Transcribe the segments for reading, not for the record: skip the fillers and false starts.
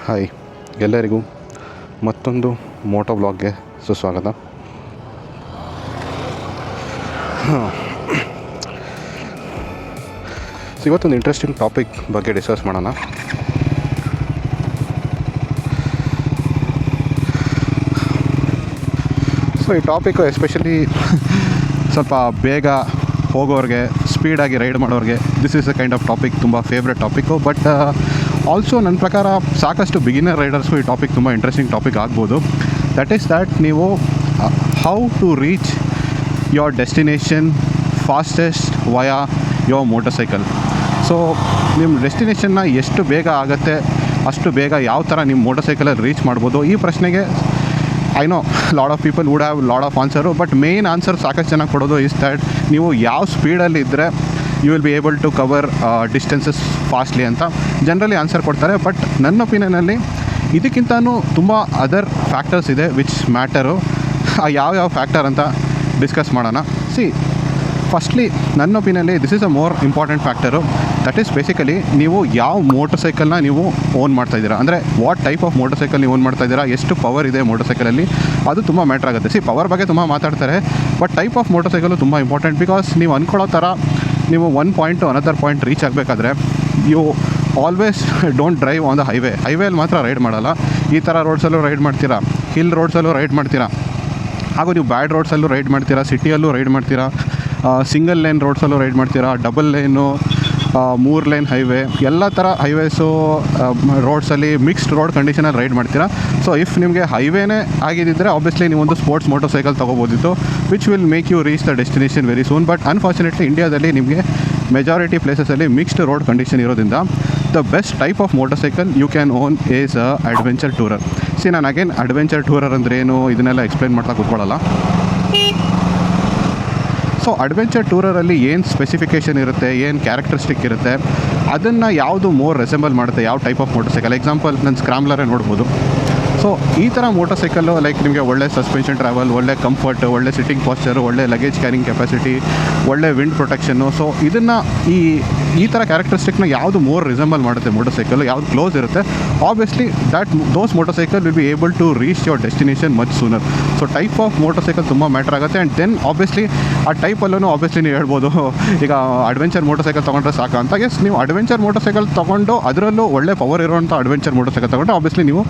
Hi ಎಲ್ಲರಿಗೂ ಮತ್ತೊಂದು Moto ವ್ಲಾಗ್ಗೆ ಸುಸ್ವಾಗತ. ಇವತ್ತೊಂದು ಇಂಟ್ರೆಸ್ಟಿಂಗ್ ಟಾಪಿಕ್ ಬಗ್ಗೆ ಡಿಸ್ಕಸ್ ಮಾಡೋಣ. ಸೊ ಈ ಟಾಪಿಕ್ಕು ಎಸ್ಪೆಷಲಿ ಸ್ವಲ್ಪ ಬೇಗ ಹೋಗೋರಿಗೆ, ಸ್ಪೀಡಾಗಿ ರೈಡ್ ಮಾಡೋರಿಗೆ this is a kind of topic, ತುಂಬ ಫೇವ್ರೆಟ್ ಟಾಪಿಕ್ಕು. ಬಟ್ ಆಲ್ಸೋ ನನ್ನ ಪ್ರಕಾರ ಸಾಕಷ್ಟು ಬಿಗಿನರ್ ರೈಡರ್ಸ್ಗೂ ಈ ಟಾಪಿಕ್ ತುಂಬ ಇಂಟ್ರೆಸ್ಟಿಂಗ್ ಟಾಪಿಕ್ ಆಗ್ಬೋದು. ದಟ್ ಈಸ್ ದ್ಯಾಟ್ ನೀವು how to reach your destination fastest via your motorcycle. So ನಿಮ್ಮ ಡೆಸ್ಟಿನೇಷನ್ನ ಎಷ್ಟು ಬೇಗ ಆಗುತ್ತೆ ಅಷ್ಟು ಬೇಗ ಯಾವ ಥರ ನಿಮ್ಮ ಮೋಟರ್ ಸೈಕಲಲ್ಲಿ ರೀಚ್ ಮಾಡ್ಬೋದು, ಈ ಪ್ರಶ್ನೆಗೆ I know lot of people would have lot of answer. But main answer ಸಾಕಷ್ಟು ಜನ ಕೊಡೋದು ಇಸ್ ದ್ಯಾಟ್ ನೀವು ಯಾವ ಸ್ಪೀಡಲ್ಲಿ ಇದ್ದರೆ you will be able to cover distances fastly ಅಂತ ಜನರಲಿ ಆನ್ಸರ್ ಕೊಡ್ತಾರೆ. ಬಟ್ ನನ್ನ ಒಪಿನಿಯನಲ್ಲಿ ಇದಕ್ಕಿಂತನೂ ತುಂಬ ಅದರ್ ಫ್ಯಾಕ್ಟರ್ಸ್ ಇದೆ ವಿಚ್ ಮ್ಯಾಟರು. ಯಾವ ಫ್ಯಾಕ್ಟರ್ ಅಂತ ಡಿಸ್ಕಸ್ ಮಾಡೋಣ. ಫಸ್ಟ್ಲಿ ನನ್ನ ಒಪಿನಿಯನ್ಲಿ this is a more important factor. That is basically ನೀವು ಯಾವ ಮೋಟರ್ ಸೈಕಲ್ನ ನೀವು ಓನ್ ಮಾಡ್ತಾಯಿದ್ದೀರಾ, ಅಂದರೆ what type of motor cycle ನೀವು ಓನ್ ಮಾಡ್ತಾಯಿದ್ದೀರಾ, ಎಷ್ಟು ಪವರ್ ಇದೆ ಮೋಟರ್ ಸೈಕಲಲ್ಲಿ, ಅದು ತುಂಬ ಮ್ಯಾಟ್ರ್ ಆಗುತ್ತೆ. ಪವರ್ ಬಗ್ಗೆ ತುಂಬ ಮಾತಾಡ್ತಾರೆ, but type of motorcycle ತುಂಬ ಇಂಪಾರ್ಟೆಂಟ್. ಬಿಕಾಸ್ ನೀವು ಅಂದ್ಕೊಳ್ಳೋ ಥರ ನೀವು one point to another point reach ಆಗಬೇಕಾದ್ರೆ you always don't drive on the ಹೈವೇಲಿ ಮಾತ್ರ ರೈಡ್ ಮಾಡಲ್ಲ. ಈ ಥರ ರೋಡ್ಸಲ್ಲೂ ರೈಡ್ ಮಾಡ್ತೀರಾ, ಹಿಲ್ ರೋಡ್ಸಲ್ಲೂ ರೈಡ್ ಮಾಡ್ತೀರಾ, ಹಾಗೂ ನೀವು ಬ್ಯಾಡ್ ರೋಡ್ಸಲ್ಲೂ ರೈಡ್ ಮಾಡ್ತೀರಾ, ಸಿಟಿಯಲ್ಲೂ ರೈಡ್ ಮಾಡ್ತೀರಾ, ಸಿಂಗಲ್ ಲೈನ್ ರೋಡ್ಸಲ್ಲೂ ರೈಡ್ ಮಾಡ್ತೀರಾ, ಡಬಲ್ ಲೈನು, 3 ಲೈನ್ ಹೈವೇ, ಎಲ್ಲ ಥರ ಹೈವೇಸು ರೋಡ್ಸಲ್ಲಿ ಮಿಕ್ಸ್ಡ್ ರೋಡ್ ಕಂಡೀಷನಲ್ಲಿ ರೈಡ್ ಮಾಡ್ತೀರಾ. ಸೊ ಇಫ್ ನಿಮಗೆ ಹೈವೇನೇ ಆಗಿದ್ದರೆ ಆಬ್ವಿಯಸ್ಲಿ ನೀವೊಂದು ಸ್ಪೋರ್ಟ್ಸ್ ಮೋಟರ್ ಸೈಕಲ್ ತೊಗೋಬೋದಿತ್ತು which will make you reach the destination very soon. But unfortunately ಇಂಡಿಯಾದಲ್ಲಿ ನಿಮಗೆ ಮೆಜಾರಿಟಿ ಪ್ಲೇಸಸಲ್ಲಿ ಮಿಕ್ಸ್ಡ್ ರೋಡ್ ಕಂಡೀಷನ್ ಇರೋದ್ರಿಂದ the best type of motorcycle you can own is adventure tourer. ನಾನು again adventure tourer ಅಂದರೆ ಏನು ಇದನ್ನೆಲ್ಲ explain ಮಾಡ್ತಾ ಕೂತ್ಕೊಳ್ಳಲ್ಲ. So adventure ಟೂರರಲ್ಲಿ ಏನು ಸ್ಪೆಸಿಫಿಕೇಷನ್ ಇರುತ್ತೆ, ಏನು ಕ್ಯಾರೆಕ್ಟರಿಸ್ಟಿಕ್ ಇರುತ್ತೆ, ಅದನ್ನು ಯಾವುದು ಮೋರ್ ರೆಸೆಂಬಲ್ ಮಾಡುತ್ತೆ ಯಾವ type of motor cycle. Example ನನ್ನ ಸ್ಕ್ರಾಮ್ಲರೇ ನೋಡ್ಬೋದು. ಸೊ ಈ ಥರ ಮೋಟರ್ ಸೈಕಲ್ಲು ಲೈಕ್ ನಿಮಗೆ ಒಳ್ಳೆ ಸಸ್ಪೆನ್ಷನ್ ಟ್ರಾವೆಲ್, ಒಳ್ಳೆ ಕಂಫರ್ಟ್, ಒಳ್ಳೆ ಸಿಟ್ಟಿಂಗ್ ಪಾಸ್ಚರು, ಒಳ್ಳೆ ಲಗೇಜ್ ಕ್ಯಾರಿಂಗ್ ಕೆಪಾಸಿಟಿ, ಒಳ್ಳೆ ವಿಂಡ್ ಪ್ರೊಟೆಕ್ಷನ್ನು. ಸೊ ಇದನ್ನು ಈ ಥರ ಕ್ಯಾರೆಕ್ಟರಿಸ್ಟಿಕ್ನ ಯಾವುದು ಮೋರ್ ರಿಸೆಂಬಲ್ ಮಾಡುತ್ತೆ ಮೋಟರ್ ಸೈಕಲ್, ಯಾವುದು ಕ್ಲೋಸ್ ಇರುತ್ತೆ, obviously those motorcycle will be able to reach your destination much sooner. So type of motorcycle ತುಂಬ ಮ್ಯಾಟ್ರ್ ಆಗುತ್ತೆ. ಆ್ಯಂಡ್ ದೆನ್ ಆಬ್ವಿಯಸ್ಲಿ ಆ ಟೈಪಲ್ಲೂ ಆಬ್ವಿಯಸ್ಲಿ ನೀವು ಹೇಳ್ಬೋದು ಈಗ ಅಡ್ವೆಂಚರ್ ಮೋಟರ್ ಸೈಕಲ್ ತೊಗೊಂಡ್ರೆ ಸಾಕು ಅಂತ. ಎಸ್, ನೀವು ಅಡ್ವೆಂಚರ್ ಮೋಟರ್ ಸೈಕಲ್ ತೊಗೊಂಡು ಅದರಲ್ಲೂ ಒಳ್ಳೆ ಪವರ್ ಇರೋವಂಥ ಅಡ್ವೆಂಚರ್ ಮೋಟರ್ ಸೈಕಲ್ ತೊಗೊಂಡು ಆಬ್ವಿಯಸ್ಲಿ ನೀವು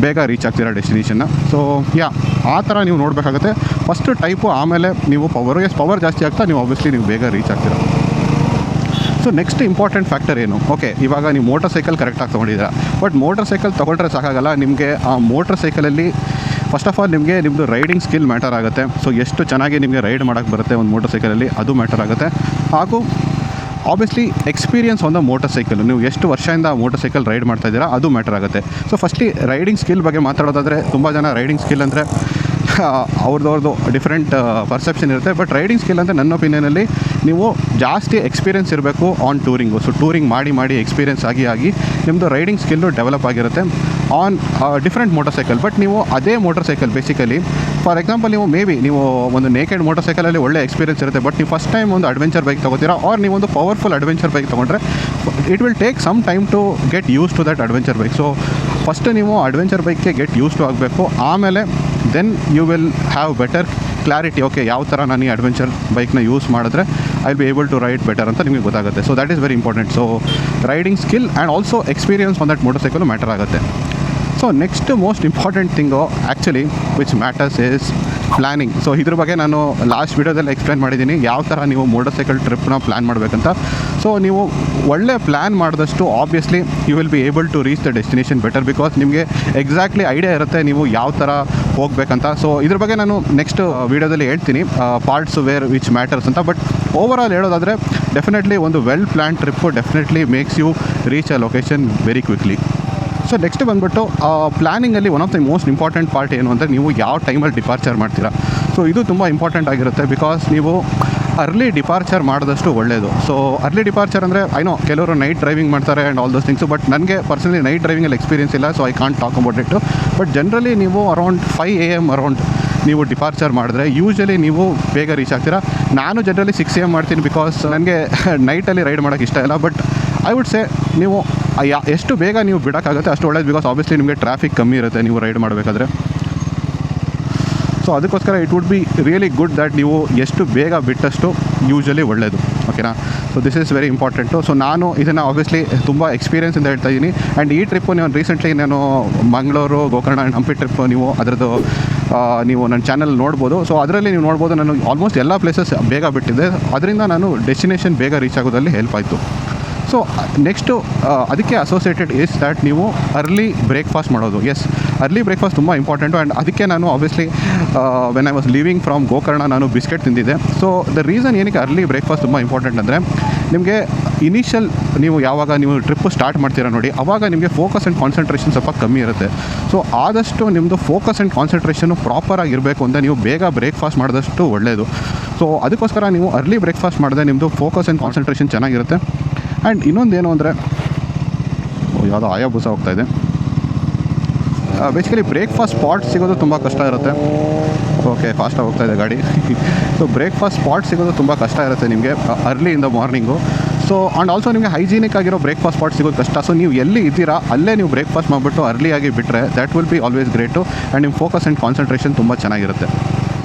ಬೇಗ ರೀಚ್ ಆಗ್ತೀರಾ ಡೆಸ್ಟಿನೇಷನ್ನ. ಸೊ ಆ ಥರ ನೀವು ನೋಡಬೇಕಾಗುತ್ತೆ. ಫಸ್ಟು ಟೈಪು, ಆಮೇಲೆ ನೀವು ಪವರ್ ಜಾಸ್ತಿ ಆಗ್ತಾ ನೀವು ಆಬ್ವಿಯಸ್ಲಿ ನೀವು ಬೇಗ ರೀಚ್ ಆಗ್ತೀರಾ. ಸೊ ನೆಕ್ಸ್ಟ್ ಇಂಪಾರ್ಟೆಂಟ್ ಫ್ಯಾಕ್ಟರ್ ಏನು? ಓಕೆ, ಇವಾಗ ನೀವು ಮೋಟರ್ ಸೈಕಲ್ ಕರೆಕ್ಟಾಗಿ ತೊಗೊಂಡಿದ್ದೀರಾ, ಬಟ್ ಮೋಟರ್ ಸೈಕಲ್ ತೊಗೊಂಡ್ರೆ ಸಾಕಾಗಲ್ಲ. ನಿಮಗೆ ಆ ಮೋಟರ್ ಸೈಕಲಲ್ಲಿ ಫಸ್ಟ್ ಆಫ್ ಆಲ್ ನಿಮ್ಮದು ರೈಡಿಂಗ್ ಸ್ಕಿಲ್ ಮ್ಯಾಟರ್ ಆಗುತ್ತೆ. ಸೊ ಎಷ್ಟು ಚೆನ್ನಾಗಿ ನಿಮಗೆ ರೈಡ್ ಮಾಡೋಕ್ಕೆ ಬರುತ್ತೆ ಒಂದು ಮೋಟರ್ ಸೈಕಲಲ್ಲಿ, ಅದು ಮ್ಯಾಟರ್ ಆಗುತ್ತೆ. ಹಾಗೂ obviously experience on the motor cycle, ನೀವು ಎಷ್ಟು ವರ್ಷದಿಂದ ಮೋಟರ್ ಸೈಕಲ್ ರೈಡ್ ಮಾಡ್ತಾಯಿದ್ದೀರಾ ಅದು ಮ್ಯಾಟರ್ ಆಗುತ್ತೆ. ಸೊ ಫಸ್ಟ್ಲಿ ರೈಡಿಂಗ್ ಸ್ಕಿಲ್ ಬಗ್ಗೆ ಮಾತಾಡೋದಾದರೆ ತುಂಬ ಜನ ರೈಡಿಂಗ್ ಸ್ಕಿಲ್ ಅಂದರೆ ಅವ್ರದ್ದು ಡಿಫ್ರೆಂಟ್ ಪರ್ಸೆಪ್ಷನ್ ಇರುತ್ತೆ. ಬಟ್ ರೈಡಿಂಗ್ ಸ್ಕಿಲ್ ಅಂದರೆ ನನ್ನ ಒಪಿನಿಯನಲ್ಲಿ ನೀವು ಜಾಸ್ತಿ ಎಕ್ಸ್ಪೀರಿಯನ್ಸ್ ಇರಬೇಕು ಆನ್ ಟೂರಿಂಗು. ಸೊ ಟೂರಿಂಗ್ ಮಾಡಿ ಎಕ್ಸ್ಪೀರಿಯನ್ಸ್ ಆಗಿ ನಿಮ್ಮದು ರೈಡಿಂಗ್ ಸ್ಕಿಲ್ಲು ಡೆವಲಪ್ ಆಗಿರುತ್ತೆ on different motor cycle. But ನೀವು ಅದೇ motor cycle basically for example ನೀವು ಒಂದು ನೇಕೆಡ್ ಮೋಟರ್ ಸೈಕಲಲ್ಲಿ ಒಳ್ಳೆ ಎಕ್ಸ್ಪೀರಿಯನ್ಸ್ ಇರುತ್ತೆ, ಬಟ್ ನೀವು ಫಸ್ಟ್ ಟೈಮ್ ಒಂದು ಅಡ್ವೆಂಚರ್ ಬೈಕ್ ತೊಗೋತೀರಾ, ಆರ್ ನೀವೊಂದು ಪವರ್ಫುಲ್ ಅಡ್ವೆಂಚರ್ ಬೈಕ್ ತೊಗೊಂಡ್ರೆ it will take some time to get used to that adventure bike. So first ನೀವು ಅಡ್ವೆಂಚರ್ ಬೈಕ್ಗೆ ಗೆಟ್ ಯೂಸ್ ಟು ಆಗಬೇಕು, ಆಮೇಲೆ then you will have better clarity. Okay, ಯಾವ ಥರ ನಾನು ಈ ಅಡ್ವೆಂಚರ್ ಬೈಕ್ನ ಯೂಸ್ ಮಾಡಿದ್ರೆ I will be able to ride better ಅಂತ ನಿಮಗೆ ಗೊತ್ತಾಗುತ್ತೆ. So that is very important. So riding skill and also experience on that motorcycle matter ಆಗುತ್ತೆ. So next most important thing actually which matters is planning. So ಇದ್ರ ಬಗ್ಗೆ ನಾನು last ವೀಡಿಯೋದಲ್ಲಿ explain ಮಾಡಿದ್ದೀನಿ ಯಾವ ಥರ ನೀವು ಮೋಟರ್ ಸೈಕಲ್ ಟ್ರಿಪ್ನ ಪ್ಲ್ಯಾನ್ ಮಾಡಬೇಕಂತ. ಸೊ ನೀವು ಒಳ್ಳೆ ಪ್ಲ್ಯಾನ್ ಮಾಡಿದಷ್ಟು obviously you will be able to reach the destination better, because ನಿಮಗೆ ಎಕ್ಸಾಕ್ಟ್ಲಿ ಐಡಿಯಾ ಇರುತ್ತೆ ನೀವು ಯಾವ ಥರ ಹೋಗಬೇಕಂತ. ಸೊ ಇದ್ರ ಬಗ್ಗೆ ನಾನು ನೆಕ್ಸ್ಟ್ ವೀಡಿಯೋದಲ್ಲಿ ಹೇಳ್ತೀನಿ ಪಾರ್ಟ್ಸ್ ವೇರ್ ವಿಚ್ ಮ್ಯಾಟರ್ಸ್ ಅಂತ. ಬಟ್ ಓವರಾಲ್ ಹೇಳೋದಾದರೆ ಡೆಫಿನೆಟ್ಲಿ ಒಂದು well plan trip definitely makes you reach a location very quickly. So next ಬಂದುಬಿಟ್ಟು ಪ್ಲ್ಯಾನಿಂಗಲ್ಲಿ one of the most important part ಏನು ಅಂದರೆ ನೀವು ಯಾವ ಟೈಮಲ್ಲಿ ಡಿಪಾರ್ಚರ್ ಮಾಡ್ತೀರಾ. ಸೊ ಇದು ತುಂಬ ಇಂಪಾರ್ಟೆಂಟ್ ಆಗಿರುತ್ತೆ, ಬಿಕಾಸ್ ನೀವು ಅರ್ಲಿ ಡಿಪಾರ್ಚರ್ ಮಾಡಿದಷ್ಟು ಒಳ್ಳೆಯದು. ಸೊ ಅರ್ಲಿ ಡಿಪಾರ್ಚರ್ ಅಂದರೆ ಐ ನೋ ಕೆಲವರು ನೈಟ್ ಡ್ರೈವಿಂಗ್ ಮಾಡ್ತಾರೆ and all those things, but ನನಗೆ ಪರ್ಸನಲಿ ನೈಟ್ ಡ್ರೈವಿಂಗಲ್ಲಿ ಎಕ್ಸ್ಪೀರಿಯನ್ಸ್ ಇಲ್ಲ, so I can't talk about ಇಟ್ಟು. ಬಟ್ ಜನರಲಿ ನೀವು ಅರೌಂಡ್ 5 AM ಅರೌಂಡ್ ನೀವು ಡಿಪಾರ್ಚರ್ ಮಾಡಿದ್ರೆ ಯೂಶ್ವಲಿ ನೀವು ಬೇಗ ರೀಚ್ ಆಗ್ತೀರಾ. ನಾನು ಜನರಲಿ 6 AM ಮಾಡ್ತೀನಿ, ಬಿಕಾಸ್ ನನಗೆ ನೈಟಲ್ಲಿ ರೈಡ್ ಮಾಡೋಕ್ಕೆ ಇಷ್ಟ ಇಲ್ಲ. ಬಟ್ ಐ ವುಡ್ ಸೇ ನೀವು ಎಷ್ಟು ಬೇಗ ನೀವು ಬಿಡೋಕ್ಕಾಗುತ್ತೆ ಅಷ್ಟು ಒಳ್ಳೇದು. ಬಿಕಾಸ್ ಆಬ್ವಿಯಸ್ಲಿ ನಿಮಗೆ ಟ್ರಾಫಿಕ್ ಕಮ್ಮಿ ಇರುತ್ತೆ ನೀವು ರೈಡ್ ಮಾಡಬೇಕಾದ್ರೆ. ಸೊ ಅದಕ್ಕೋಸ್ಕರ it would be really good that ನೀವು ಎಷ್ಟು ಬೇಗ ಬಿಟ್ಟಷ್ಟು ಯೂಶ್ವಲಿ ಒಳ್ಳೆಯದು. ಓಕೆನಾ? So this is very important. So ನಾನು ಇದನ್ನು ಆಬ್ವಿಯಸ್ಲಿ ತುಂಬ ಎಕ್ಸ್ಪೀರಿಯನ್ಸಿಂದ ಹೇಳ್ತಾ ಇದ್ದೀನಿ. ಆ್ಯಂಡ್ ಈ ಟ್ರಿಪ್ಪು ನೀವು ರೀಸೆಂಟ್ಲಿ ನಾನು ಮಂಗಳೂರು, ಗೋಕರ್ಣ ಆ್ಯಂಡ್ ಹಂಪಿ ಟ್ರಿಪ್ ನೀವು ಅದರದ್ದು ನೀವು ನನ್ನ ಚಾನಲ್ ನೋಡ್ಬೋದು. ಸೊ ಅದರಲ್ಲಿ ನೀವು ನೋಡ್ಬೋದು ನಾನು ಆಲ್ಮೋಸ್ಟ್ ಎಲ್ಲ ಪ್ಲೇಸಸ್ ಬೇಗ ಬಿಟ್ಟಿದ್ದೆ. ಅದರಿಂದ ನಾನು ಡೆಸ್ಟಿನೇಷನ್ ಬೇಗ ರೀಚ್ ಆಗೋದಲ್ಲಿ ಹೆಲ್ಪ್ ಆಯಿತು. ಸೊ ನೆಕ್ಸ್ಟು ಅದಕ್ಕೆ ಅಸೋಸಿಯೇಟೆಡ್ ಇಸ್ ದ್ಯಾಟ್ ನೀವು ಅರ್ಲಿ ಬ್ರೇಕ್ಫಾಸ್ಟ್ ಮಾಡೋದು. ಎಸ್, ಅರ್ಲಿ ಬ್ರೇಕ್ಫಾಸ್ಟ್ ತುಂಬ ಇಂಪಾರ್ಟೆಂಟು. ಆ್ಯಂಡ್ ಅದಕ್ಕೆ ನಾನು obviously when I was leaving from Gokarna ನಾನು ಬಿಸ್ಕೆಟ್ ತಿಂದಿದ್ದೆ. ಸೊ ದ ರೀಸನ್ ಏನಕ್ಕೆ ಅರ್ಲಿ ಬ್ರೇಕ್ಫಾಸ್ಟ್ ತುಂಬ ಇಂಪಾರ್ಟೆಂಟ್ ಅಂದರೆ ನಿಮಗೆ ಇನಿಷಿಯಲ್ ನೀವು ಯಾವಾಗ ನೀವು ಟ್ರಿಪ್ಪು ಸ್ಟಾರ್ಟ್ ಮಾಡ್ತೀರಾ ನೋಡಿ, ಆವಾಗ ನಿಮಗೆ ಫೋಕಸ್ ಆ್ಯಂಡ್ ಕಾನ್ಸಂಟ್ರೇಷನ್ ಸ್ವಲ್ಪ ಕಮ್ಮಿ ಇರುತ್ತೆ. ಸೊ ಆದಷ್ಟು ನಿಮ್ಮದು ಫೋಕಸ್ ಆ್ಯಂಡ್ ಕಾನ್ಸಂಟ್ರೇಷನು ಪ್ರಾಪರಾಗಿರಬೇಕು ಅಂತ ನೀವು ಬೇಗ ಬ್ರೇಕ್ಫಾಸ್ಟ್ ಮಾಡಿದಷ್ಟು ಒಳ್ಳೆಯದು. ಸೊ ಅದಕ್ಕೋಸ್ಕರ ನೀವು ಅರ್ಲಿ ಬ್ರೇಕ್ಫಾಸ್ಟ್ ಮಾಡಿದ್ರೆ ನಿಮ್ಮದು ಫೋಕಸ್ ಆ್ಯಂಡ್ ಕಾನ್ಸಂಟ್ರೇಷನ್ ಚೆನ್ನಾಗಿರುತ್ತೆ. ಆ್ಯಂಡ್ ಇನ್ನೊಂದೇನು ಅಂದರೆ ಯಾವುದೋ ಆಯಾಬುಸ ಹೋಗ್ತಾಯಿದೆ. ಬೇಸಿಕಲಿ ಬ್ರೇಕ್ಫಾಸ್ಟ್ ಸ್ಪಾಟ್ ಸಿಗೋದು ತುಂಬ ಕಷ್ಟ ಇರುತ್ತೆ. ಓಕೆ, ಫಾಸ್ಟಾಗಿ ಹೋಗ್ತಾಯಿದೆ ಗಾಡಿ. ಸೊ ಬ್ರೇಕ್ಫಾಸ್ಟ್ ಸ್ಪಾಟ್ ಸಿಗೋದು ತುಂಬ ಕಷ್ಟ ಇರುತ್ತೆ ನಿಮಗೆ early in the morning. So and also ನಿಮಗೆ ಹೈಜೀನಿಕ್ ಆಗಿರೋ ಬ್ರೇಕ್ಫಾಸ್ಟ್ ಸ್ಪಾಟ್ ಸಿಗೋದು ಕಷ್ಟ. ಸೊ ನೀವು ಎಲ್ಲಿ ಇದ್ದೀರಾ ಅಲ್ಲೇ ನೀವು ಬ್ರೇಕ್ಫಾಸ್ಟ್ ಮಾಡಿಬಿಟ್ಟು ಅರ್ಲಿಯಾಗಿ ಬಿಟ್ಟರೆ that will be always great. And ನಿಮ್ಮ ಫೋಕಸ್ ಆ್ಯಂಡ್ ಕಾನ್ಸಂಟ್ರೇಷನ್ ತುಂಬ ಚೆನ್ನಾಗಿರುತ್ತೆ.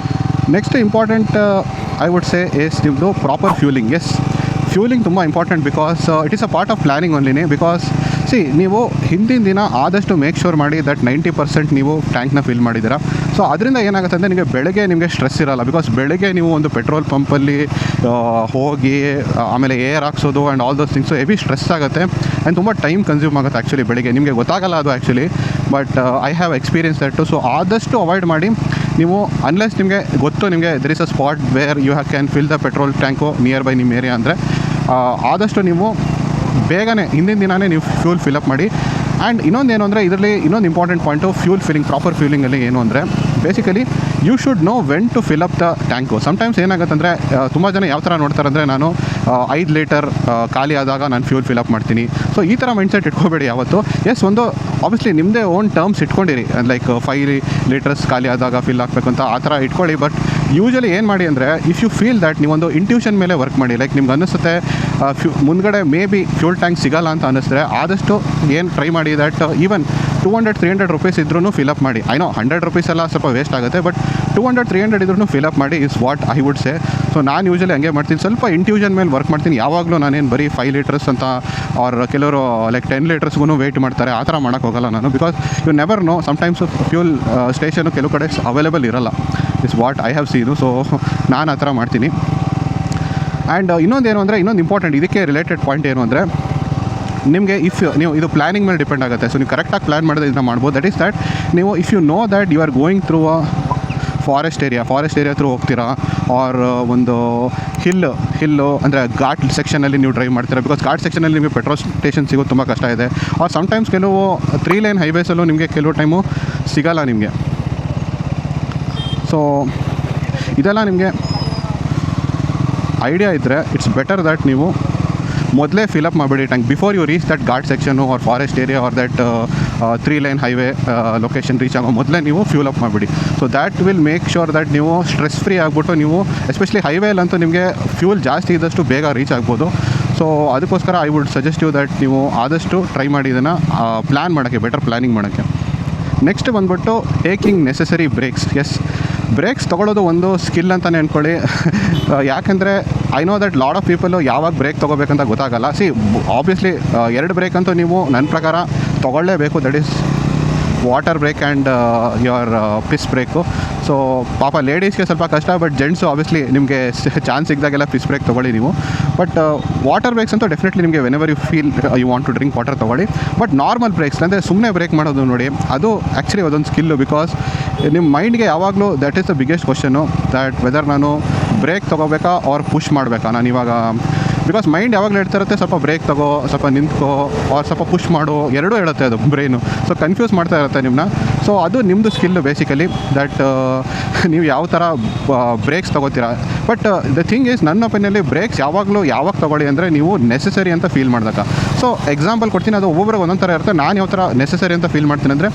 Next important I would say is ನಿಮ್ಮದು ಪ್ರಾಪರ್ ಫ್ಯೂಲಿಂಗ್. ಎಸ್, ಫ್ಯೂಲಿಂಗ್ ತುಂಬ important because it is a part of planning ಓನ್ಲಿನೇ. ಬಿಕಾಸ್ ನೀವು ಹಿಂದಿನ ದಿನ ಆದಷ್ಟು ಮೇಕ್ ಶೋರ್ ಮಾಡಿ ದಟ್ 90% ನೀವು ಟ್ಯಾಂಕ್ನ ಫಿಲ್ ಮಾಡಿದ್ದೀರಾ. ಸೊ ಅದರಿಂದ ಏನಾಗುತ್ತೆ ಅಂದರೆ ನಿಮಗೆ ಬೆಳಗ್ಗೆ ನಿಮಗೆ ಸ್ಟ್ರೆಸ್ ಇರೋಲ್ಲ. ಬಿಕಾಸ್ ಬೆಳಗ್ಗೆ ನೀವು ಒಂದು ಪೆಟ್ರೋಲ್ ಪಂಪಲ್ಲಿ ಹೋಗಿ ಆಮೇಲೆ ಏರ್ ಹಾಕ್ಸೋದು and all those things heavy stress ಆಗುತ್ತೆ ಆ್ಯಂಡ್ ತುಂಬ ಟೈಮ್ ಕನ್ಸ್ಯೂಮ್ ಆಗುತ್ತೆ. ಆ್ಯಕ್ಚುಲಿ ಬೆಳಗ್ಗೆ ನಿಮಗೆ ಗೊತ್ತಾಗಲ್ಲ ಅದು actually, but I have experience that. So ಆದಷ್ಟು ಅವಾಯ್ಡ್ ಮಾಡಿ ನೀವು, ಅನ್ಲೆಸ್ ನಿಮಗೆ ಗೊತ್ತು ನಿಮಗೆ there is a spot where you can fill the petrol tank nearby ನಿಮ್ಮ ಏರಿಯಾ ಅಂದರೆ ಆದಷ್ಟು ನೀವು ಬೇಗನೆ ಹಿಂದಿನ ದಿನವೇ ನೀವು ಫ್ಯೂಲ್ ಫಿಲಪ್ ಮಾಡಿ. ಆ್ಯಂಡ್ ಇನ್ನೊಂದೇನು ಅಂದರೆ ಇದರಲ್ಲಿ ಇನ್ನೊಂದು important point fuel filling, proper ಫ್ಯೂಲಿಂಗಲ್ಲಿ ಏನು ಅಂದರೆ basically you should know when to fill up the tank. Sometimes ಏನಾಗುತ್ತೆ ಅಂದರೆ ತುಂಬ ಜನ ಯಾವ ಥರ ನೋಡ್ತಾರೆ ಅಂದರೆ ನಾನು 5 ಲೀಟರ್ ಖಾಲಿ ಆದಾಗ ನಾನು ಫ್ಯೂಲ್ ಫಿಲಪ್ ಮಾಡ್ತೀನಿ. ಸೊ ಈ ಥರ ಮೈಂಡ್ಸೆಟ್ ಇಟ್ಕೋಬೇಡಿ ಯಾವತ್ತು. ಎಸ್, ಒಂದು ಆಬ್ವಿಯಸ್ಲಿ ನಿಮ್ಮದೇ ಓನ್ ಟರ್ಮ್ಸ್ ಇಟ್ಕೊಂಡಿರಿ, ಲೈಕ್ 5 ಲೀಟರ್ಸ್ ಖಾಲಿ ಆದಾಗ ಫಿಲ್ ಹಾಕಬೇಕು ಅಂತ ಆ ಥರ ಇಟ್ಕೊಳ್ಳಿ. ಬಟ್ ಯೂಶಲಿ ಏನು ಮಾಡಿ ಅಂದರೆ ಇಫ್ ಯು ಫೀಲ್ ದ್ಯಾಟ್ ನೀವೊಂದು ಇಂಟ್ಯೂಷನ್ ಮೇಲೆ ವರ್ಕ್ ಮಾಡಿ. ಲೈಕ್ ನಿಮ್ಗೆ ಅನ್ನಿಸುತ್ತೆ ಮುಂದ್ಗಡೆ ಮೇ ಬಿ ಫ್ಯೂಲ್ ಟ್ಯಾಂಕ್ ಸಿಗೋಲ್ಲ ಅಂತ ಅನ್ನಿಸಿದ್ರೆ ಆದಷ್ಟು ಏನು ಟ್ರೈ ಮಾಡಿ ದ್ಯಾಟ್ ಈವನ್ 200-300 ರುಪೀಸ್ ಇದ್ರೂ ಫಿಲಪ್ ಮಾಡಿ. ಐ ನೋ 100 ರುಪೀಸ್ ಎಲ್ಲ ಸ್ವಲ್ಪ ವೇಸ್ಟ್ ಆಗುತ್ತೆ, ಬಟ್ 200-300 ಇದ್ರೂ ಫಿಲಪ್ ಮಾಡಿ is what I would say. So ನಾನು ಯೂಶಲಿ ಹಂಗೆ ಮಾಡ್ತೀನಿ, ಸ್ವಲ್ಪ ಇಂಟ್ಯೂಷನ್ ಮೇಲೆ ವರ್ಕ್ ಮಾಡ್ತೀನಿ. ಯಾವಾಗಲೂ ನಾನೇನು ಬರೀ 5 ಲೀಟರ್ಸ್ ಅಂತ ಅವ್ರ ಕೆಲವರು ಲೈಕ್ 10 ಲೀಟರ್ಸ್ಗೂ ವೆಯ್ಟ್ ಮಾಡ್ತಾರೆ, ಆ ಥರ ಮಾಡೋಕ್ಕೆ ಹೋಗಲ್ಲ ನಾನು. Because you never know, sometimes fuel station ಕೆಲವು ಕಡೆ ಅವೈಲೇಬಲ್ ಇರೋಲ್ಲ. Is what I have seen. So ನಾನು ಆ ಥರ ಮಾಡ್ತೀನಿ. ಆ್ಯಂಡ್ ಇನ್ನೊಂದೇನು ಅಂದರೆ ಇನ್ನೊಂದು ಇಂಪಾರ್ಟೆಂಟ್ ಇದಕ್ಕೆ ರಿಲೇಟೆಡ್ ಪಾಯಿಂಟ್ ಏನು ಅಂದರೆ ನಿಮಗೆ ನೀವು ಇದು ಪ್ಲ್ಯಾನಿಂಗ್ ಮೇಲೆ ಡಿಪೆಂಡ್ ಆಗುತ್ತೆ. ಸೊ ನೀವು ಕರೆಕ್ಟಾಗಿ ಪ್ಲ್ಯಾನ್ ಮಾಡಿದ್ರೆ ಇದನ್ನ ಮಾಡ್ಬೋದು. ದಟ್ ಈಸ್ ದ್ಯಾಟ್ ನೀವು if you know that you are going through a forest area through ಹೋಗ್ತೀರಾ, ಆರ್ ಒಂದು ಹಿಲ್ಲು ಅಂದರೆ ಘಾಟ್ ಸೆಕ್ಷನಲ್ಲಿ ನೀವು ಡ್ರೈವ್ ಮಾಡ್ತೀರಾ. ಬಿಕಾಸ್ ಘಾಟ್ ಸೆಕ್ಷನಲ್ಲಿ ನಿಮಗೆ ಪೆಟ್ರೋಲ್ ಸ್ಟೇಷನ್ ಸಿಗೋದು ತುಂಬ ಕಷ್ಟ ಇದೆ. ಆರ್ ಸಮ್ಟೈಮ್ಸ್ ಕೆಲವು 3 ಲೈನ್ ಹೈವೇಸಲ್ಲೂ ನಿಮಗೆ ಕೆಲವು ಟೈಮು ಸಿಗೋಲ್ಲ ನಿಮಗೆ. ಸೊ ಇದೆಲ್ಲ ನಿಮಗೆ ಐಡಿಯಾ ಇದ್ದರೆ ಇಟ್ಸ್ ಬೆಟರ್ ದ್ಯಾಟ್ ನೀವು ಮೊದಲೇ ಫಿಲಪ್ ಮಾಡಿಬಿಡಿ tank before you reach that ghat section or forest area or that 3 line highway location reach ಆಗೋ ಮೊದಲೇ ನೀವು ಫ್ಯೂಲ್ ಅಪ್ ಮಾಡಿಬಿಡಿ. So that will make sure that ನೀವು ಸ್ಟ್ರೆಸ್ ಫ್ರೀ ಆಗಿಬಿಟ್ಟು ನೀವು ಎಸ್ಪೆಷಲಿ ಹೈವೇಲಂತೂ ನಿಮಗೆ ಫ್ಯೂಲ್ ಜಾಸ್ತಿ ಇದ್ದಷ್ಟು ಬೇಗ ರೀಚ್ ಆಗ್ಬೋದು. ಸೊ ಅದಕ್ಕೋಸ್ಕರ I would suggest you that ನೀವು ಆದಷ್ಟು ಟ್ರೈ ಮಾಡಿ ಇದನ್ನು ಪ್ಲ್ಯಾನ್ ಮಾಡೋಕ್ಕೆ, ಬೆಟರ್ ಪ್ಲ್ಯಾನಿಂಗ್ ಮಾಡೋಕ್ಕೆ. ನೆಕ್ಸ್ಟ್ ಬಂದ್ಬಿಟ್ಟು taking necessary breaks. Yes, breaks ತೊಗೊಳ್ಳೋದು ಒಂದು ಸ್ಕಿಲ್ ಅಂತಲೇ ಅಂದ್ಕೊಳ್ಳಿ. ಯಾಕೆಂದರೆ I know that lot of people ಯಾವಾಗ ಬ್ರೇಕ್ ತೊಗೋಬೇಕಂತ ಗೊತ್ತಾಗಲ್ಲ. ಆಬ್ವಿಯಸ್ಲಿ 2 ಬ್ರೇಕ್ ಅಂತೂ ನೀವು ನನ್ನ ಪ್ರಕಾರ ತೊಗೊಳ್ಳೇಬೇಕು. That is water break and your piss break. So ಪಾಪ ಲೇಡೀಸ್ಗೆ ಸ್ವಲ್ಪ ಕಷ್ಟ, ಬಟ್ ಜೆಂಟ್ಸು ಆಬ್ವಿಯಸ್ಲಿ ನಿಮಗೆ ಚಾನ್ಸ್ ಸಿಕ್ಕಿದಾಗೆಲ್ಲ ಪಿಸ್ ಬ್ರೇಕ್ ತೊಗೊಳ್ಳಿ ನೀವು. ಬಟ್ ವಾಟರ್ ಬ್ರೇಕ್ಸ್ ಅಂತೂ ಡೆಫಿನೆಟ್ಲಿ ನಿಮಗೆ whenever you feel you want to drink water ತೊಗೊಳ್ಳಿ. ಬಟ್ ನಾರ್ಮಲ್ ಬ್ರೇಕ್ಸ್ ಅಂದರೆ ಸುಮ್ಮನೆ ಬ್ರೇಕ್ ಮಾಡೋದು ನೋಡಿ, ಅದು ಆ್ಯಕ್ಚುಲಿ ಅದೊಂದು ಸ್ಕಿಲ್ಲು. ಬಿಕಾಸ್ ನಿಮ್ಮ ಮೈಂಡ್ಗೆ ಯಾವಾಗಲೂ that is the biggest question, that weather ನಾನು ಬ್ರೇಕ್ ತೊಗೋಬೇಕಾ ಆರ್ ಪುಷ್ ಮಾಡಬೇಕಾ ನಾನು ಇವಾಗ. ಬಿಕಾಸ್ ಮೈಂಡ್ ಯಾವಾಗಲೂ ಹೇಳ್ತಾ ಇರುತ್ತೆ ಸ್ವಲ್ಪ ಬ್ರೇಕ್ ತಗೋ, ಸ್ವಲ್ಪ ನಿಂತ್ಕೋ, ಆರ್ ಸ್ವಲ್ಪ ಪುಷ್ ಮಾಡು, ಎರಡೂ ಹೇಳುತ್ತೆ ಅದು ಬ್ರೈನು. ಸೊ ಕನ್ಫ್ಯೂಸ್ ಮಾಡ್ತಾ ಇರುತ್ತೆ ನಿಮ್ಮನ್ನ. ಸೊ ಅದು ನಿಮ್ಮದು ಸ್ಕಿಲ್ಲು ಬೇಸಿಕಲಿ, ದಟ್ ನೀವು ಯಾವ ಥರ ಬ್ರೇಕ್ಸ್ ತೊಗೋತೀರಾ. ಬಟ್ ದ ಥಿಂಗ್ ಈಸ್ ನನ್ನ ಒಪಿನಿಯಲ್ಲಿ ಬ್ರೇಕ್ಸ್ ಯಾವಾಗ ತೊಗೊಳ್ಳಿ ಅಂದರೆ ನೀವು ನೆಸೆಸರಿ ಅಂತ ಫೀಲ್ ಮಾಡಿದಾಗ. ಸೊ ಎಕ್ಸಾಂಪಲ್ ಕೊಡ್ತೀನಿ, ಅದು ಒಬ್ಬೊಬ್ರಿಗೆ ಒಂದೊಂದು ಥರ ಇರುತ್ತೆ. ನಾನು ಯಾವ ಥರ ನೆಸೆಸರಿ ಅಂತ ಫೀಲ್ ಮಾಡ್ತೀನಿ ಅಂದರೆ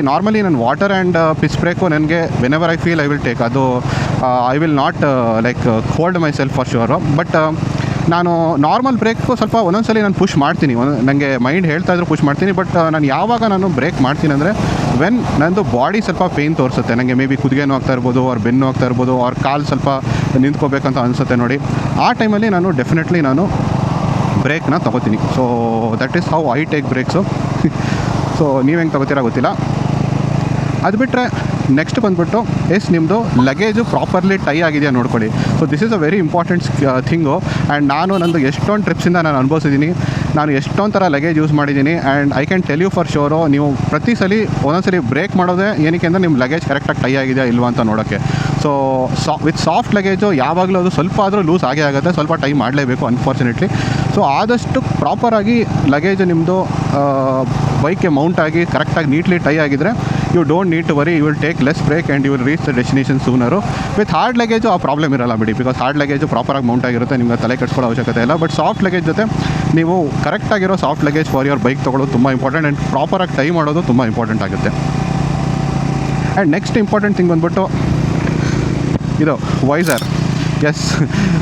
ನಾರ್ಮಲಿ ನಾನು ವಾಟರ್ ಆ್ಯಂಡ್ ಪಿಸ್ ಬ್ರೇಕು ನನಗೆ whenever I feel I will take. ಅದು I will not like hold myself for sure. But ನಾನು ನಾರ್ಮಲ್ ಬ್ರೇಕು ಸ್ವಲ್ಪ ಒಂದೊಂದ್ಸಲಿ ನಾನು ಪುಷ್ ಮಾಡ್ತೀನಿ, ನನಗೆ ಮೈಂಡ್ ಹೇಳ್ತಾ ಇದ್ರು ಪುಷ್ ಮಾಡ್ತೀನಿ. ಬಟ್ ನಾನು ಯಾವಾಗ ನಾನು ಬ್ರೇಕ್ ಮಾಡ್ತೀನಿ ಅಂದರೆ ವೆನ್ ನಂದು ಬಾಡಿ ಸ್ವಲ್ಪ ಪೇಯ್ನ್ ತೋರಿಸುತ್ತೆ, ನನಗೆ ಮೇ ಬಿ ಕುದಿಗೆನೂ ಆಗ್ತಾ ಇರ್ಬೋದು, ಅವ್ರ ಬೆನ್ನು ಆಗ್ತಾ ಇರ್ಬೋದು, ಅವ್ರ ಕಾಲು ಸ್ವಲ್ಪ ನಿಂತ್ಕೋಬೇಕಂತ ಅನಿಸುತ್ತೆ ನೋಡಿ, ಆ ಟೈಮಲ್ಲಿ ನಾನು ಡೆಫಿನೆಟ್ಲಿ ನಾನು ಬ್ರೇಕ್ನ ತೊಗೋತೀನಿ. So that is how I take breaks. So ನೀವು ಹೆಂಗೆ ತೊಗೋತೀರಾ ಗೊತ್ತಿಲ್ಲ. ಅದು ಬಿಟ್ಟರೆ ನೆಕ್ಸ್ಟ್ ಬಂದುಬಿಟ್ಟು ನಿಮ್ಮದು ಲಗೇಜು ಪ್ರಾಪರ್ಲಿ ಟೈ ಆಗಿದೆಯಾ ನೋಡ್ಕೊಳ್ಳಿ. So this is a very important thing. And ನಾನು ನಂದು ಎಷ್ಟೊಂದು ಟ್ರಿಪ್ಸಿಂದ ನಾನು ಅನುಭವಿಸಿದ್ದೀನಿ, ನಾನು ಎಷ್ಟೊಂದು ಥರ ಲಗೇಜ್ ಯೂಸ್ ಮಾಡಿದ್ದೀನಿ. And I can tell you for sure, ನೀವು ಪ್ರತಿ ಸಲ ಒಂದೊಂದ್ಸಲಿ ಬ್ರೇಕ್ ಮಾಡೋದೇ ಏನಕ್ಕೆ ಅಂದರೆ ನಿಮ್ಮ ಲಗೇಜ್ ಕರೆಕ್ಟಾಗಿ ಟೈ ಆಗಿದೆಯಾ ಇಲ್ವಾ ಅಂತ ನೋಡೋಕ್ಕೆ. ಸೊ ವಿತ್ ಸಾಫ್ಟ್ ಲಗೇಜು ಯಾವಾಗಲೂ ಅದು ಸ್ವಲ್ಪ ಆದರೂ ಲೂಸ್ ಆಗೇ ಆಗುತ್ತೆ, ಸ್ವಲ್ಪ ಟೈ ಮಾಡಲೇಬೇಕು ಅನ್ಫಾರ್ಚುನೇಟ್ಲಿ. ಸೊ ಆದಷ್ಟು ಪ್ರಾಪರಾಗಿ ಲಗೇಜು ನಿಮ್ಮದು ಬೈಕ್ಗೆ ಮೌಂಟ್ ಆಗಿ ಕರೆಕ್ಟಾಗಿ ನೀಟ್ಲಿ ಟೈ ಆಗಿದ್ದರೆ you don't need to worry, you will take less break and you will reach the destination sooner. With hard luggage ಆ ಪ್ರಾಬ್ಲಮ್ ಇರಲ್ಲ ಬಿಡಿ, ಬಿಕಾಸ್ ಹಾರ್ಡ್ ಲಗೇಜು ಪ್ರಾಪರಾಗಿ ಮೌಂಟ್ ಆಗಿರುತ್ತೆ, ನಿಮಗೆ ತಲೆ ಕೆಡಿಸ್ಕೊಳ್ಳೋ ಅವಶ್ಯಕತೆ ಇಲ್ಲ. ಬಟ್ ಸಾಫ್ಟ್ ಲಗೇಜ್ ಜೊತೆ ನೀವು ಕರೆಕ್ಟಾಗಿರೋ soft luggage for your bike ತೊಗೊಳ್ಳೋದು ತುಂಬ ಇಂಪಾರ್ಟೆಂಟ್. ಆ್ಯಂಡ್ ಪ್ರಾಪರಾಗಿ ಟೈ ಮಾಡೋದು ತುಂಬ ಇಂಪಾರ್ಟೆಂಟ್ ಆಗುತ್ತೆ. ಆ್ಯಂಡ್ ನೆಕ್ಸ್ಟ್ ಇಂಪಾರ್ಟೆಂಟ್ ಥಿಂಗ್ ಬಂದ್ಬಿಟ್ಟು ಇದು ವೈಸರ್. ಎಸ್,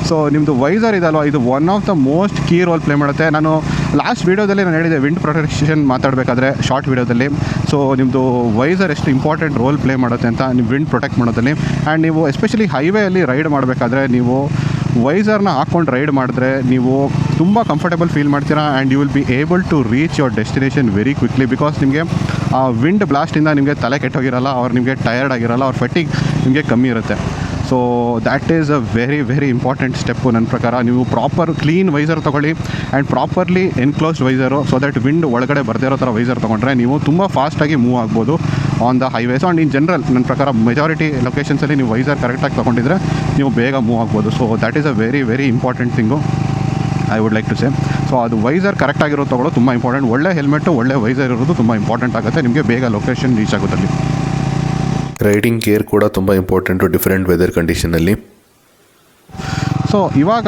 ಸೊ ನಿಮ್ಮದು ವೈಸರ್ ಇದಲ್ವ, ಇದು one of the most key role play ಮಾಡುತ್ತೆ. ನಾನು ಲಾಸ್ಟ್ ವೀಡಿಯೋದಲ್ಲಿ ನಾನು ಹೇಳಿದೆ ವಿಂಡ್ ಪ್ರೊಟೆಕ್ಷನ್ ಮಾತಾಡಬೇಕಾದ್ರೆ ಶಾರ್ಟ್ ವೀಡಿಯೋದಲ್ಲಿ. ಸೊ ನಿಮ್ಮದು ವೈಸರ್ ಎಷ್ಟು ಇಂಪಾರ್ಟೆಂಟ್ ರೋಲ್ ಪ್ಲೇ ಮಾಡುತ್ತೆ ಅಂತ ನೀವು ವಿಂಡ್ ಪ್ರೊಟೆಕ್ಟ್ ಮಾಡೋದಲ್ಲಿ. ಆ್ಯಂಡ್ ನೀವು ಎಸ್ಪೆಷಲಿ ಹೈವೇಯಲ್ಲಿ ರೈಡ್ ಮಾಡಬೇಕಾದ್ರೆ ನೀವು ವೈಸರ್ನ ಹಾಕ್ಕೊಂಡು ರೈಡ್ ಮಾಡಿದ್ರೆ ನೀವು ತುಂಬ ಕಂಫರ್ಟೇಬಲ್ ಫೀಲ್ ಮಾಡ್ತೀರಾ. And you will be able to reach your destination very quickly, because ನಿಮಗೆ ಆ ವಿಂಡ್ ಬ್ಲಾಸ್ಟಿಂದ ನಿಮಗೆ ತಲೆ ಕೆಟ್ಟೋಗಿರಲ್ಲ, ಅವ್ರು ನಿಮಗೆ ಟಯರ್ಡ್ ಆಗಿರಲ್ಲ, ಅವ್ರ ಫೆಟ್ಟಿಗ್ ನಿಮಗೆ ಕಮ್ಮಿ ಇರುತ್ತೆ. So that is a very very important step ನನ್ನ ಪ್ರಕಾರ. ನೀವು ಪ್ರಾಪರ್ ಕ್ಲೀನ್ ವೈಸರ್ ತೊಗೊಳ್ಳಿ and properly enclosed visor, so that wind ಒಳಗಡೆ ಬರ್ದೇ ಇರೋ ಥರ ವೈಸರ್ ತೊಗೊಂಡ್ರೆ ನೀವು ತುಂಬ ಫಾಸ್ಟಾಗಿ ಮೂವ್ ಆಗ್ಬೋದು on the highways. And in general ನನ್ನ ಪ್ರಕಾರ ಮೆಜಾರಿಟಿ ಲೊಕೇಶನ್ಸಲ್ಲಿ ನೀವು ವೈಸರ್ ಕರೆಕ್ಟಾಗಿ ತೊಗೊಂಡಿದ್ರೆ ನೀವು ಬೇಗ ಮೂವ್ ಆಗ್ಬೋದು. So that is a very very important thing I would like to say. So ಅದು ವೈಸರ್ ಕರೆಕ್ಟಾಗಿರೋದು ತೊಗೊಳ್ಳೋದು ತುಂಬ ಇಂಪಾರ್ಟೆಂಟ್. ಒಳ್ಳೆ ಹೆಲ್ಮೆಟ್ಟು ಒಳ್ಳೆ ವೈಸರ್ ಇರೋದು ತುಂಬ ಇಂಪಾರ್ಟೆಂಟ್ ಆಗುತ್ತೆ, ನಿಮಗೆ ಬೇಗ ಲೊಕೇಶನ್ ರೀಚ್ ಆಗೋದಲ್ಲಿ. ರೈಡಿಂಗ್ ಗೇರ್ ಕೂಡ ತುಂಬ ಇಂಪಾರ್ಟೆಂಟು ಡಿಫ್ರೆಂಟ್ ವೆದರ್ ಕಂಡೀಷನಲ್ಲಿ. ಸೊ ಇವಾಗ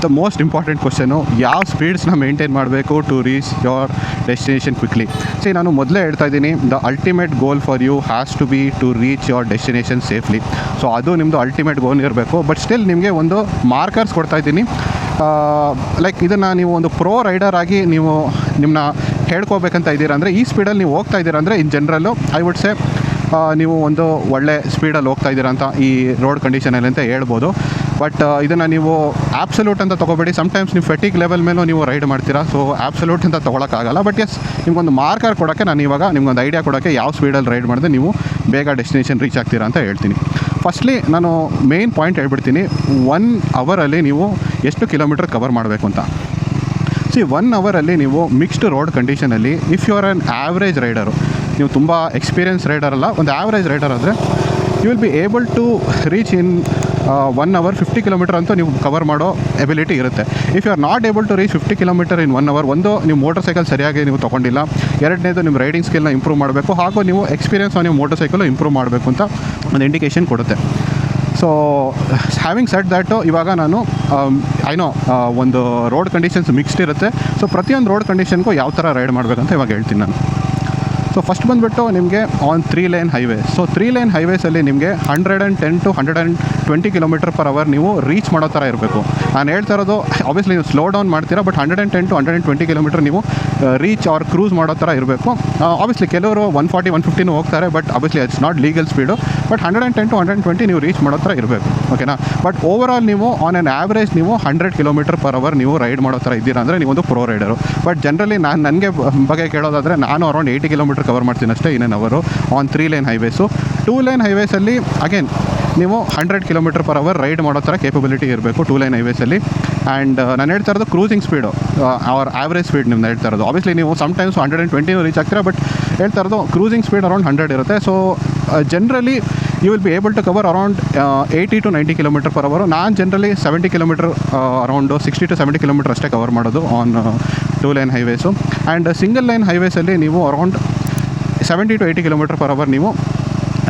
ದ ಮೋಸ್ಟ್ ಇಂಪಾರ್ಟೆಂಟ್ ಕ್ವಶನು, ಯಾವ ಸ್ಪೀಡ್ಸ್ನ ಮೇಂಟೈನ್ ಮಾಡಬೇಕು to reach your destination quickly. See ನಾನು ಮೊದಲೇ ಹೇಳ್ತಾ ಇದ್ದೀನಿ, the ultimate goal for you has to be to reach your destination safely. So ಅದು ನಿಮ್ಮದು ಅಲ್ಟಿಮೇಟ್ ಗೋಲ್ ಇರಬೇಕು. ಬಟ್ ಸ್ಟಿಲ್ ನಿಮಗೆ ಒಂದು ಮಾರ್ಕರ್ಸ್ ಕೊಡ್ತಾ ಇದ್ದೀನಿ. ಲೈಕ್ ಇದನ್ನು ನೀವು ಒಂದು ಪ್ರೋ ರೈಡರ್ ಆಗಿ ನೀವು ನಿಮ್ಮನ್ನ ಹೇಳ್ಕೋಬೇಕಂತ ಇದ್ದೀರಾ ಅಂದರೆ, ಈ ಸ್ಪೀಡಲ್ಲಿ ನೀವು ಹೋಗ್ತಾ ಇದ್ದೀರಾ ಅಂದರೆ ಇನ್ ಜನರಲ್ಲು ಐ ವುಡ್ ಸೇ ನೀವು ಒಂದು ಒಳ್ಳೆ ಸ್ಪೀಡಲ್ಲಿ ಹೋಗ್ತಾ ಇದ್ದೀರಾ ಅಂತ ಈ ರೋಡ್ ಕಂಡೀಷನಲ್ಲಿ ಅಂತ ಹೇಳ್ಬೋದು. ಬಟ್ ಇದನ್ನು ನೀವು ಆ್ಯಬ್ಸಲ್ಯೂಟ್ ಅಂತ ತೊಗೋಬೇಡಿ. ಸಮ್ಟೈಮ್ಸ್ ನೀವು ಫೆಟಿಕ್ ಲೆವೆಲ್ ಮೇಲೂ ನೀವು ರೈಡ್ ಮಾಡ್ತೀರಾ, ಸೊ ಆ್ಯಬ್ಸಲ್ಯೂಟ್ ಅಂತ ತೊಗೊಳಕ್ಕಾಗಲ್ಲ. ಬಟ್ ಎಸ್, ನಿಮ್ಗೊಂದು ಮಾರ್ಕರ್ ಕೊಡೋಕ್ಕೆ ನಾನು ಇವಾಗ ನಿಮ್ಗೊಂದು ಐಡಿಯಾ ಕೊಡೋಕ್ಕೆ ಯಾವ ಸ್ಪೀಡಲ್ಲಿ ರೈಡ್ ಮಾಡಿದ್ರೆ ನೀವು ಬೇಗ ಡೆಸ್ಟಿನೇಷನ್ ರೀಚ್ ಆಗ್ತೀರಾ ಅಂತ ಹೇಳ್ತೀನಿ. ಫಸ್ಟ್ಲಿ ನಾನು ಮೇನ್ ಪಾಯಿಂಟ್ ಹೇಳ್ಬಿಡ್ತೀನಿ, 1 ಅವರಲ್ಲಿ ನೀವು ಎಷ್ಟು ಕಿಲೋಮೀಟ್ರ್ ಕವರ್ ಮಾಡಬೇಕು ಅಂತ. 1 ಅವರಲ್ಲಿ ನೀವು ಮಿಕ್ಸ್ಡ್ ರೋಡ್ ಕಂಡೀಷನಲ್ಲಿ if you are an average rider, ನೀವು ತುಂಬ ಎಕ್ಸ್ಪೀರಿಯನ್ಸ್ ರೈಡರ್ ಅಲ್ಲ, ಒಂದು ಆ್ಯಾವ್ರೇಜ್ ರೈಡರ್ ಆದರೆ you will be able to reach in 1 hour 50 kilometer ಅಂತೂ ನೀವು ಕವರ್ ಮಾಡೋ ಎಬಿಲಿಟಿ ಇರುತ್ತೆ. If you are not able to reach 50 kilometer in 1 hour, ಒಂದು ನೀವು ಮೋಟರ್ ಸೈಕಲ್ ಸರಿಯಾಗಿ ನೀವು ತೊಗೊಂಡಿಲ್ಲ, ಎರಡನೇದು ನಿಮ್ಮ ರೈಡಿಂಗ್ ಸ್ಕಿಲ್ನ ಇಂಪ್ರೂವ್ ಮಾಡಬೇಕು, ಹಾಗೂ ನೀವು ಎಕ್ಸ್ಪೀರಿಯನ್ಸ್ ನೀವು ಮೋಟರ್ ಸೈಕಲು ಇಂಪ್ರೂವ್ ಮಾಡಬೇಕು ಅಂತ ಒಂದು ಇಂಡಿಕೇಷನ್ ಕೊಡುತ್ತೆ. ಸೊ ಹ್ಯಾವಿಂಗ್ ಸೆಡ್ ದ್ಯಾಟು, ಇವಾಗ ನಾನು ಐನೋ ಒಂದು ರೋಡ್ ಕಂಡೀಷನ್ಸ್ ಮಿಕ್ಸ್ಡ್ ಇರುತ್ತೆ. ಸೊ ಪ್ರತಿಯೊಂದು ರೋಡ್ ಕಂಡೀಷನ್ಗೂ ಯಾವ ಥರ ರೈಡ್ ಮಾಡಬೇಕಂತ ಇವಾಗ ಹೇಳ್ತೀನಿ ನಾನು. ಸೊ ಫಸ್ಟ್ ಬಂದುಬಿಟ್ಟು ನಿಮಗೆ on 3 lane highway. So 3 lane ಹೈವೇಸಲ್ಲಿ ನಿಮಗೆ 110 to 120 ಕಿಲೋಮೀಟರ್ ಪರ್ ಅವರ್ ನೀವು ರೀಚ್ ಮಾಡೋ ಥರ ಇರಬೇಕು. ನಾನು ಹೇಳ್ತಾ ಇರೋದು ಆಬ್ವಿಯಸ್ಲಿ ನೀವು ಸ್ಲೋ ಡೌನ್ ಮಾಡ್ತೀರಾ, ಬಟ್ 110 to 120 ಕಿಲೋಮೀಟರ್ ನೀವು ರೀಚ್ ಆರ್ ಕ್ರೂಸ್ ಮಾಡೋ ಥರ ಇರಬೇಕು. ಆಬ್ವಿಯಸ್ಲಿ ಕೆಲವರು 140, 150 ಹೋಗ್ತಾರೆ, but obviously it's not legal speed. But 110 to 120 ನೀವು ರೀಚ್ ಮಾಡೋ ಥರ ಇರಬೇಕು, ಓಕೆನಾ. ಬಟ್ ಓವರಾಲ್ ನೀವು ಆನ್ ಆನ್ ಆ್ಯಾವ್ರೇಜ್ ನೀವು 100 ಕಿಲೋಮೀಟರ್ ಪರ್ ಅವರ್ ನೀವು ರೈಡ್ ಮಾಡೋ ಥರ ಇದ್ದೀರಾ ಅಂದರೆ ನೀವೊಂದು ಪ್ರೋ ರೈಡರು. ಬಟ್ ಜನರಲಿ ನನಗೆ ಬಗ್ಗೆ ಕೇಳೋದಾದರೆ ನಾನು ಅರೌಂಡ್ 80 ಕಿಲೋಮೀಟರ್ ಕವರ್ ಮಾಡ್ತೀನಿ ಅಷ್ಟೇ in hour on 3 lane highways. 2 lane ಹೈವೇಸಲ್ಲಿ ಅಗೇನ್ ನೀವು 100 ಕಿಲೋಮೀಟರ್ ಪರ್ ಅವರ್ ರೈಡ್ ಮಾಡೋ ಥರ ಕೇಪಬಿಲಿಟಿ ಇರಬೇಕು 2 lane ಹೈವೇಸಲ್ಲಿ. ಆ್ಯಂಡ್ ನಾನು ಹೇಳ್ತಾ ಇರೋದು cruising speed, our average speed ನಿಮ್ದು ಹೇಳ್ತಾ ಇರೋದು. ಆಬ್ವಿಯಸ್ಲಿ ನೀವು ಸಮ್ಟೈಮ್ಸ್ 120 ರೀಚ್ ಆಗ್ತೀರಾ, ಬಟ್ ಹೇಳ್ತಾ ಇರೋದು ಕ್ರೂಸಿಂಗ್ ಸ್ಪೀಡ್ ಅರೌಂಡ್ 100 ಇರುತ್ತೆ. ಸೊ generally you will be able to cover around 80 to 90 kilometer per hour. ನಾನು generally 70 kilometer around 60 to 70 kilometer ಅಷ್ಟೇ ಕವರ್ ಮಾಡೋದು on 2 lane highways. And single line ಹೈವೇಸಲ್ಲಿ ನೀವು around 70 to 80 kilometer per hour ನೀವು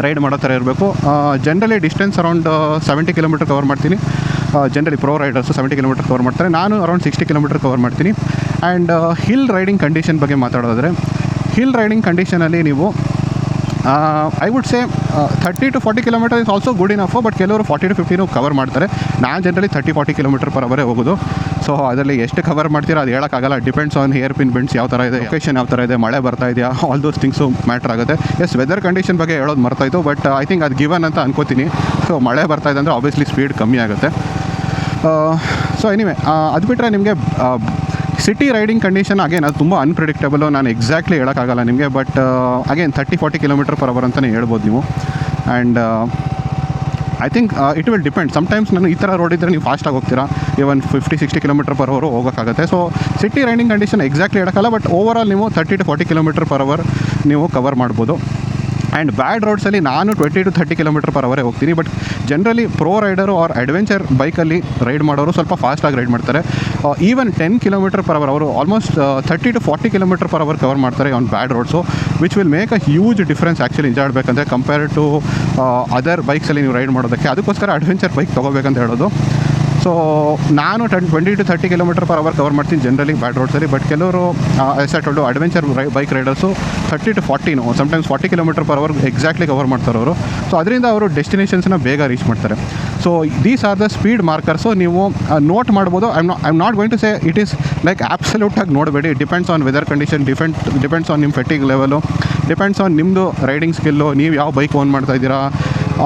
ride ಮಾಡೋ ಥರ ಇರಬೇಕು. Generally distance around 70 kilometer cover ಮಾಡ್ತೀನಿ. Generally pro riders 70 kilometer cover ಮಾಡ್ತಾರೆ, ನಾನು ಅರೌಂಡ್ 60 ಕಿಲೋಮೀಟರ್ ಕವರ್ ಮಾಡ್ತೀನಿ. ಆ್ಯಂಡ್ ಹಿಲ್ ರೈಡಿಂಗ್ ಕಂಡೀಷನ್ ಬಗ್ಗೆ ಮಾತಾಡೋದಾದರೆ, ಹಿಲ್ ರೈಡಿಂಗ್ ಕಂಡೀಷನಲ್ಲಿ ನೀವು I would say 30 to 40 kilometre is also good enough, but ಕೆಲವರು 40 to 50 ಕವರ್ ಮಾಡ್ತಾರೆ. ನಾನು generally 30-40 kilometre per ಅವರೇ ಹೋಗೋದು. ಸೊ ಅದರಲ್ಲಿ ಎಷ್ಟು ಕವರ್ ಮಾಡ್ತೀರಾ ಅದು ಹೇಳೋಕ್ಕಾಗಲ್ಲ. Depends on hair pin bends ಯಾವ ಥರ ಇದೆ, ಲೊಕೇಶನ್ ಯಾವ ಥರ ಇದೆ, ಮಳೆ ಬರ್ತಾ ಇದೆಯಾ, ಆಲ್ ದೋಸ್ ಥಿಂಗ್ಸು ಮ್ಯಾಟ್ರ್ ಆಗುತ್ತೆ. ಎಸ್, ವೆದರ್ ಕಂಡೀಷನ್ ಬಗ್ಗೆ ಹೇಳೋದು ಮರ್ತಾಯಿತ್ತು, ಬಟ್ ಐ ಥಿಂಕ್ ಅದು ಗಿವನ್ ಅಂತ ಅನ್ಕೋತೀನಿ. ಸೊ ಮಳೆ ಬರ್ತಾ ಇದೆ ಅಂದರೆ ಆಬ್ವಿಯಸ್ಲಿ ಸ್ಪೀಡ್ ಕಮ್ಮಿ ಆಗುತ್ತೆ. ಸೊ ಎನಿವೆ, ಅದು ಬಿಟ್ಟರೆ ನಿಮಗೆ ಸಿಟಿ ರೈಡಿಂಗ್ ಕಂಡೀಷನ್ ಅಗೇನ್ ಅದು ತುಂಬ ಅನ್ಪ್ರಿಡಿಕ್ಟಬಲು. ನಾನು ಎಕ್ಸಾಕ್ಟ್ಲಿ ಹೇಳೋಕ್ಕಾಗಲ್ಲ ನಿಮಗೆ, but again 30-40 kilometre per hour ಅಂತಲೇ ಹೇಳ್ಬೋದು ನೀವು. And I think it will depend. Sometimes ನಾನು ಈ ಥರ ರೋಡ್ ಇದ್ದರೆ ನೀವು ಫಾಸ್ಟಾಗಿ ಹೋಗ್ತೀರಾ, ಇವನ್ 50-60 ಕಿಲೋಮೀಟರ್ ಪರ್ ಅವರು ಹೋಗೋಕ್ಕಾಗುತ್ತೆ. So city riding condition exactly ಹೇಳೋಕ್ಕಲ್ಲ, ಬಟ್ ಓವರಾಲ್ ನೀವು 30 to 40 ಕಿಲೋಮೀಟರ್ ಪರ್ ಅವರ್ ನೀವು ಕವರ್ ಮಾಡ್ಬೋದು. ಆ್ಯಂಡ್ ಬ್ಯಾಡ್ ರೋಡ್ಸಲ್ಲಿ ನಾನು 20 to 30 ಕಿಲೋಮೀಟರ್ ಪರ್ ಅವರೇ ಹೋಗ್ತೀನಿ. But generally pro rider or adventure ಬೈಕಲ್ಲಿ ರೈಡ್ ಮಾಡೋರು ಸ್ವಲ್ಪ ಫಾಸ್ಟಾಗಿ ರೈಡ್ ಮಾಡ್ತಾರೆ. ಈವನ್ 10 ಕಿಲೋಮೀಟರ್ ಪರ್ ಅವರ್ ಅವರು almost 30 to 40 kilometer per hour cover ಮಾಡ್ತಾರೆ on bad roads, which will make a huge difference actually ನಿಜಾಡಬೇಕಂದ್ರೆ ಕಂಪೇರ್ ಟು ಅದರ್ ಬೈಕ್ಸಲ್ಲಿ ನೀವು ರೈಡ್ ಮಾಡೋದಕ್ಕೆ. ಅದಕ್ಕೋಸ್ಕರ ಅಡ್ವೆಂಚರ್ ಬೈಕ್ ತೊಗೋಬೇಕಂತ ಹೇಳೋದು. ಸೊ ನಾನು 20 to 30 kilometer per hour cover ಮಾಡ್ತೀನಿ ಜನರಲಿ ಬ್ಯಾಡ್ ರೋಡ್ಸಲ್ಲಿ. ಬಟ್ ಕೆಲವರು ಎಸ್ಟು adventure bike riders 30 to 40 sometimes 40 kilometer per hour exactly cover ಮಾಡ್ತಾರೆ ಅವರು. ಸೊ ಅದರಿಂದ ಅವರು ಡೆಸ್ಟಿನೇಷನ್ಸ್ನ ಬೇಗ ರೀಚ್ ಮಾಡ್ತಾರೆ. So these are the speed markers. ನೀವು ನೋಟ್ ಮಾಡ್ಬೋದು. I am not going to say it is like ಆಬ್ಸಲ್ಯೂಟಾಗಿ ನೋಡಬೇಡಿ. Depends on weather condition, depends on ನಿಮ್ಮ ಫೆಟಿಗ್ ಲೆವೆಲು, ಡಿಪೆಂಡ್ಸ್ ಆನ್ ನಿಮ್ಮದು ರೈಡಿಂಗ್ ಸ್ಕಿಲ್ಲು, ನೀವು ಯಾವ ಬೈಕ್ ಓನ್ ಮಾಡ್ತಾಯಿದ್ದೀರಾ,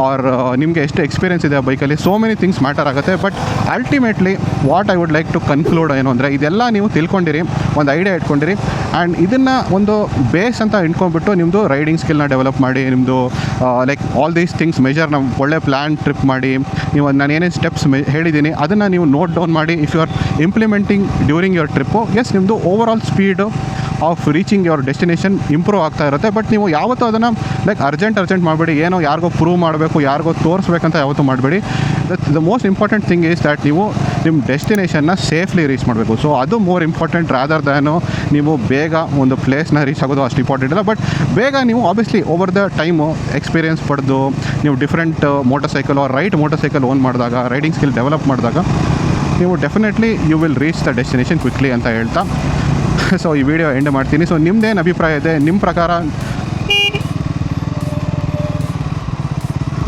ಆರ್ ನಿಮಗೆ ಎಷ್ಟು ಎಕ್ಸ್ಪೀರಿಯನ್ಸ್ ಇದೆ ಆ ಬೈಕಲ್ಲಿ. ಸೋ ಮೆನಿ ಥಿಂಗ್ಸ್ ಮ್ಯಾಟರ್ ಆಗುತ್ತೆ. But ultimately what I would like to conclude ಏನು ಅಂದರೆ, ಇದೆಲ್ಲ ನೀವು ತಿಳ್ಕೊಂಡಿರಿ, ಒಂದು ಐಡಿಯಾ ಇಟ್ಕೊಂಡಿರಿ, ಆ್ಯಂಡ್ ಇದನ್ನು ಒಂದು ಬೇಸ್ ಅಂತ ಇಟ್ಕೊಂಡ್ಬಿಟ್ಟು ನಿಮ್ಮದು ರೈಡಿಂಗ್ ಸ್ಕಿಲ್ನ ಡೆವಲಪ್ ಮಾಡಿ, ನಿಮ್ಮದು like all these things measure, ನಮ್ಮ ಒಳ್ಳೆ ಪ್ಲ್ಯಾನ್ ಟ್ರಿಪ್ ಮಾಡಿ, ನೀವು ನಾನು ಏನೇನು ಸ್ಟೆಪ್ಸ್ ಹೇಳಿದ್ದೀನಿ ಅದನ್ನು ನೀವು ನೋಟ್ ಡೌನ್ ಮಾಡಿ if you are implementing during your trip, yes ನಿಮ್ಮದು overall speed of reaching your destination improve ಆಗ್ತಾ ಇರುತ್ತೆ. ಬಟ್ ನೀವು ಯಾವತ್ತೂ ಅದನ್ನು ಲೈಕ್ ಅರ್ಜೆಂಟ್ ಮಾಡಬೇಡಿ. ಏನೋ ಯಾರಿಗೋ ಪ್ರೂವ್ ಮಾಡಬೇಕು, ಯಾರಿಗೋ ತೋರಿಸ್ಬೇಕಂತ ಯಾವತ್ತೂ ಮಾಡಬೇಡಿ. The most important thing is that ನೀವು ನಿಮ್ಮ ಡೆಸ್ಟಿನೇಷನ್ನ ಸೇಫ್ಲಿ ರೀಚ್ ಮಾಡಬೇಕು. ಸೊ ಅದು ಮೋರ್ ಇಂಪಾರ್ಟೆಂಟ್ ರಾದರ್ ದ್ಯಾನು ನೀವು ಬೇಗ ಒಂದು ಪ್ಲೇಸ್ನ ರೀಚ್ ಆಗೋದು ಅಷ್ಟು ಇಂಪಾರ್ಟೆಂಟ್ ಇಲ್ಲ. ಬಟ್ ಬೇಗ ನೀವು obviously over the time experience ಪಡೆದು ನೀವು different motor cycle or motor cycle own ಮಾಡಿದಾಗ, ರೈಡಿಂಗ್ ಸ್ಕಿಲ್ ಡೆವಲಪ್ ಮಾಡಿದಾಗ ನೀವು definitely you will reach the destination quickly ಅಂತ ಹೇಳ್ತಾ ಸೊ ಈ ವಿಡಿಯೋ ಎಂಡ್ ಮಾಡ್ತೀನಿ. ಸೊ ನಿಮ್ಮದೇನು ಅಭಿಪ್ರಾಯ ಇದೆ, ನಿಮ್ಮ ಪ್ರಕಾರ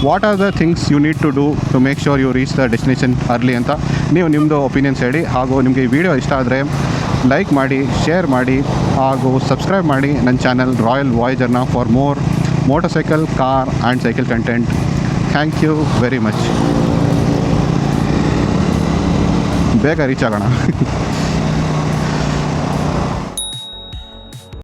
what are the things you need to do to make sure you reach the destination early ಅಂತ ನೀವು ನಿಮ್ಮದು ಒಪಿನಿಯನ್ಸ್ ಹೇಳಿ. ಹಾಗೂ ನಿಮಗೆ ಈ ವಿಡಿಯೋ ಇಷ್ಟ ಆದರೆ ಲೈಕ್ ಮಾಡಿ, ಶೇರ್ ಮಾಡಿ, ಹಾಗೂ ಸಬ್ಸ್ಕ್ರೈಬ್ ಮಾಡಿ ನನ್ನ ಚಾನಲ್ ರಾಯಲ್ ವಾಯೇಜರ್ನ for more motorcycle, car and cycle content. Thank you very much. ಬೇಗ ರೀಚ್ ಆಗೋಣ.